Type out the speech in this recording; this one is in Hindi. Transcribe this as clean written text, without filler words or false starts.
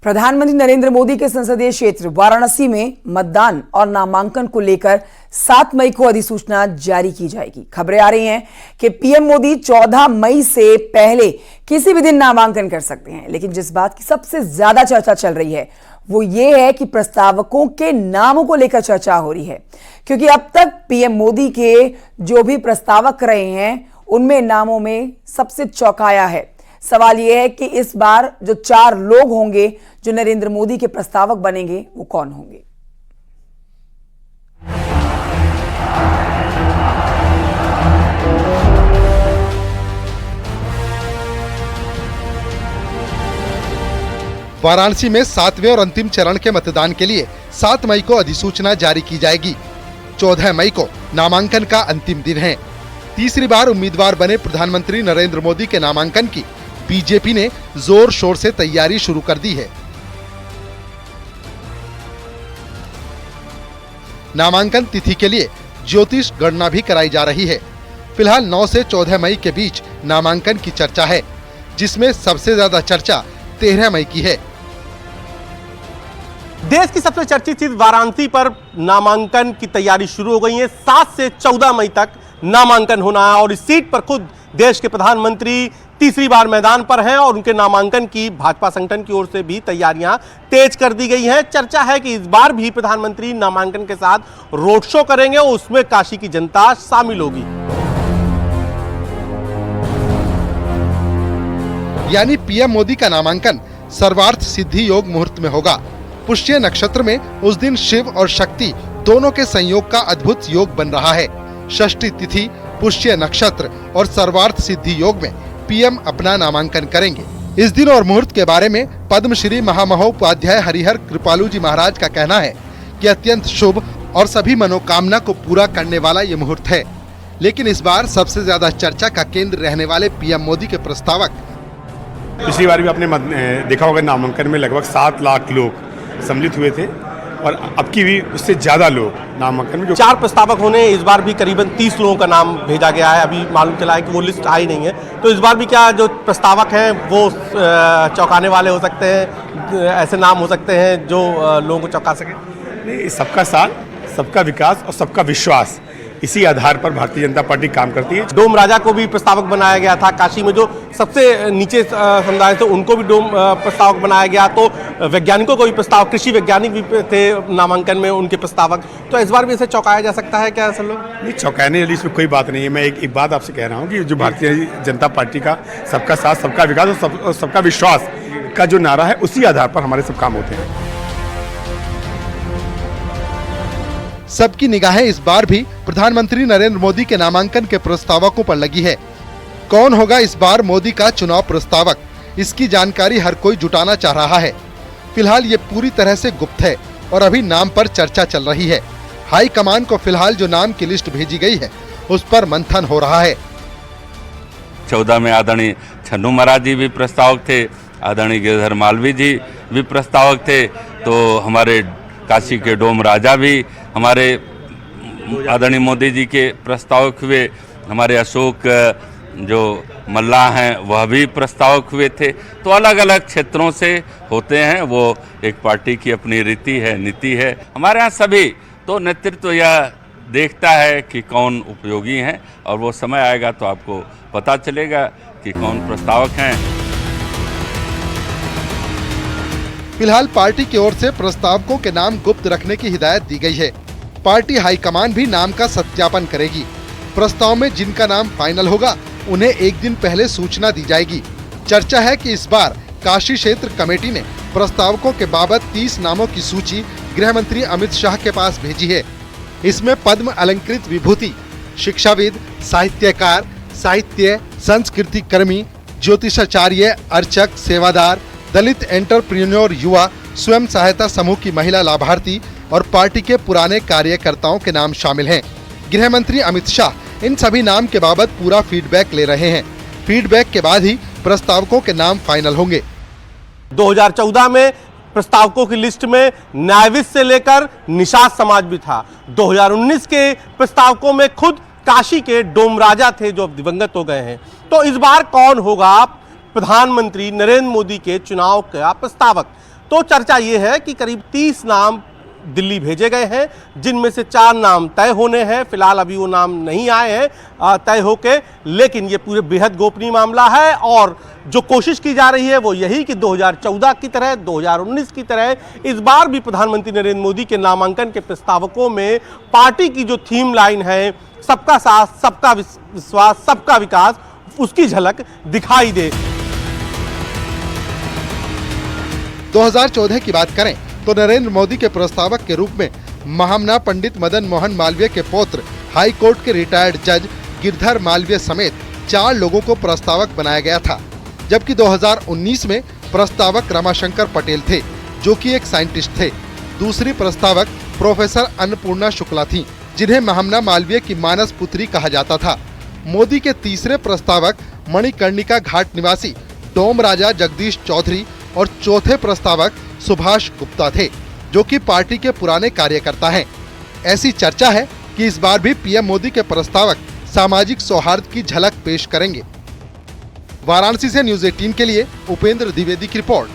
प्रधानमंत्री नरेंद्र मोदी के संसदीय क्षेत्र वाराणसी में मतदान और नामांकन को लेकर 7 मई को अधिसूचना जारी की जाएगी। खबरें आ रही हैं कि पीएम मोदी 14 मई से पहले किसी भी दिन नामांकन कर सकते हैं, लेकिन जिस बात की सबसे ज्यादा चर्चा चल रही है वो ये है कि प्रस्तावकों के नामों को लेकर चर्चा हो रही है, क्योंकि अब तक पीएम मोदी के जो भी प्रस्तावक रहे हैं उनमें नामों में सबसे चौंकाया है। सवाल यह है कि इस बार जो 4 लोग होंगे जो नरेंद्र मोदी के प्रस्तावक बनेंगे वो कौन होंगे। वाराणसी में 7वें और अंतिम चरण के मतदान के लिए 7 मई को अधिसूचना जारी की जाएगी। 14 मई को नामांकन का अंतिम दिन है। तीसरी बार उम्मीदवार बने प्रधानमंत्री नरेंद्र मोदी के नामांकन की बीजेपी ने जोर शोर से तैयारी शुरू कर दी है। नामांकन तिथि के लिए ज्योतिष गणना भी कराई जा रही है। फिलहाल 9 से 14 मई के बीच नामांकन की चर्चा है, जिसमें सबसे ज्यादा चर्चा 13 मई की है। देश की सबसे चर्चित वाराणसी पर नामांकन की तैयारी शुरू हो गई है। 7 से 14 मई तक नामांकन होना है और इस सीट पर खुद देश के प्रधानमंत्री तीसरी बार मैदान पर हैं और उनके नामांकन की भाजपा संगठन की ओर से भी तैयारियां तेज कर दी गई हैं। चर्चा है कि इस बार भी प्रधानमंत्री नामांकन के साथ रोड शो करेंगे और उसमें काशी की जनता शामिल होगी। यानी पीएम मोदी का नामांकन सर्वार्थ सिद्धि योग मुहूर्त में होगा। पुष्य नक्षत्र में उस दिन शिव और शक्ति दोनों के संयोग का अद्भुत योग बन रहा है। षष्ठी तिथि, पुष्य नक्षत्र और सर्वार्थ सिद्धि योग में पीएम अपना नामांकन करेंगे। इस दिन और मुहूर्त के बारे में पद्मश्री महामहोपाध्याय हरिहर कृपालू जी महाराज का कहना है कि अत्यंत शुभ और सभी मनोकामना को पूरा करने वाला ये मुहूर्त है। लेकिन इस बार सबसे ज्यादा चर्चा का केंद्र रहने वाले पीएम मोदी के प्रस्तावक। पिछली बार भी आपने देखा होगा, नामांकन में लगभग 7 लाख लोग सम्मिलित हुए थे और अब की भी उससे ज्यादा लोग नामांकन में। 4 प्रस्तावक होने, इस बार भी करीबन 30 लोगों का नाम भेजा गया है। अभी मालूम चला है कि वो लिस्ट आई नहीं है, तो इस बार भी क्या जो प्रस्तावक हैं वो चौंकाने वाले हो सकते हैं, ऐसे नाम हो सकते हैं जो लोगों को चौंका सके। नहीं, सबका साथ, सबका विकास और सबका विश्वास, इसी आधार पर भारतीय जनता पार्टी काम करती है। डोम राजा को भी प्रस्तावक बनाया गया था। काशी में जो सबसे नीचे समुदाय थे उनको भी डोम प्रस्तावक बनाया गया। तो वैज्ञानिकों को भी प्रस्ताव, कृषि वैज्ञानिक भी थे नामांकन में उनके प्रस्तावक। तो इस बार भी इसे चौंकाया जा सकता है क्या सब लोग? नहीं, चौंकाने वाली इसमें कोई बात नहीं है। मैं एक बात आपसे कह रहा हूँ कि जो भारतीय जनता पार्टी का सबका साथ, सबका विकास और सबका विश्वास का जो नारा है, उसी आधार पर हमारे सब काम होते हैं। सबकी निगाहें इस बार भी प्रधानमंत्री नरेंद्र मोदी के नामांकन के प्रस्तावकों पर लगी है। कौन होगा इस बार मोदी का चुनाव प्रस्तावक, इसकी जानकारी हर कोई जुटाना चाह रहा है। फिलहाल ये पूरी तरह से गुप्त है और अभी नाम पर चर्चा चल रही है। हाई कमान को फिलहाल जो नाम की लिस्ट भेजी गई है उस पर मंथन हो रहा है। 14 में आदरणीय छन्नू महाराज जी भी प्रस्तावक थे, आदरणीय गिरिधर मालवीय जी भी प्रस्तावक थे, तो हमारे काशी के डोम राजा भी हमारे आदरणीय मोदी जी के प्रस्तावक हुए। हमारे अशोक जो मल्लाह हैं वह भी प्रस्तावक हुए थे। तो अलग अलग क्षेत्रों से होते हैं, वो एक पार्टी की अपनी रीति है, नीति है। हमारे यहाँ सभी तो नेतृत्व यह देखता है कि कौन उपयोगी हैं और वो समय आएगा तो आपको पता चलेगा कि कौन प्रस्तावक हैं। फिलहाल पार्टी की ओर से प्रस्तावकों के नाम गुप्त रखने की हिदायत दी गई है। पार्टी हाईकमान भी नाम का सत्यापन करेगी। प्रस्ताव में जिनका नाम फाइनल होगा उन्हें एक दिन पहले सूचना दी जाएगी। चर्चा है कि इस बार काशी क्षेत्र कमेटी ने प्रस्तावकों के बाबत 30 नामों की सूची गृह मंत्री अमित शाह के पास भेजी है। इसमें पद्म अलंकृत विभूति, शिक्षाविद, साहित्यकार, साहित्य संस्कृति कर्मी, ज्योतिषाचार्य, अर्चक, सेवादार, दलित एंटरप्रेन्योर, युवा, स्वयं सहायता समूह की महिला लाभार्थी और पार्टी के पुराने कार्यकर्ताओं के नाम शामिल हैं। गृह मंत्री अमित शाह इन सभी नाम के बाबत पूरा फीडबैक ले रहे हैं। फीडबैक के बाद ही प्रस्तावकों के नाम फाइनल होंगे। 2014 में प्रस्तावकों की लिस्ट में न्यायविद से लेकर निषाद समाज भी था। 2019 के प्रस्तावकों में खुद काशी के डोम राजा थे जो दिवंगत हो गए हैं। तो इस बार कौन होगा प्रधानमंत्री नरेंद्र मोदी के चुनाव का प्रस्तावक। तो चर्चा ये है कि करीब 30 नाम दिल्ली भेजे गए हैं, जिनमें से 4 नाम तय होने हैं। फिलहाल अभी वो नाम नहीं आए हैं तय होके, लेकिन ये पूरे बेहद गोपनीय मामला है और जो कोशिश की जा रही है वो यही कि 2014 की तरह, 2019 की तरह इस बार भी प्रधानमंत्री नरेंद्र मोदी के नामांकन के प्रस्तावकों में पार्टी की जो थीम लाइन है, सबका साथ, सबका विश्वास, सबका विकास, उसकी झलक दिखाई दे। 2014 की बात करें तो नरेंद्र मोदी के प्रस्तावक के रूप में महामना पंडित मदन मोहन मालवीय के पौत्र हाई कोर्ट के रिटायर्ड जज गिरधर मालवीय समेत 4 लोगों को प्रस्तावक बनाया गया था, जबकि 2019 में प्रस्तावक रमाशंकर पटेल थे, जो कि एक साइंटिस्ट थे। दूसरी प्रस्तावक प्रोफेसर अन्नपूर्णा शुक्ला थीं, जिन्हें महामना मालवीय की मानस पुत्री कहा जाता था। मोदी के तीसरे प्रस्तावक मणिकर्णिका घाट निवासी डोम राजा जगदीश चौधरी और चौथे प्रस्तावक सुभाष गुप्ता थे, जो कि पार्टी के पुराने कार्यकर्ता हैं। ऐसी चर्चा है कि इस बार भी पीएम मोदी के प्रस्तावक सामाजिक सौहार्द की झलक पेश करेंगे। वाराणसी से न्यूज़ 18 के लिए उपेंद्र द्विवेदी की रिपोर्ट।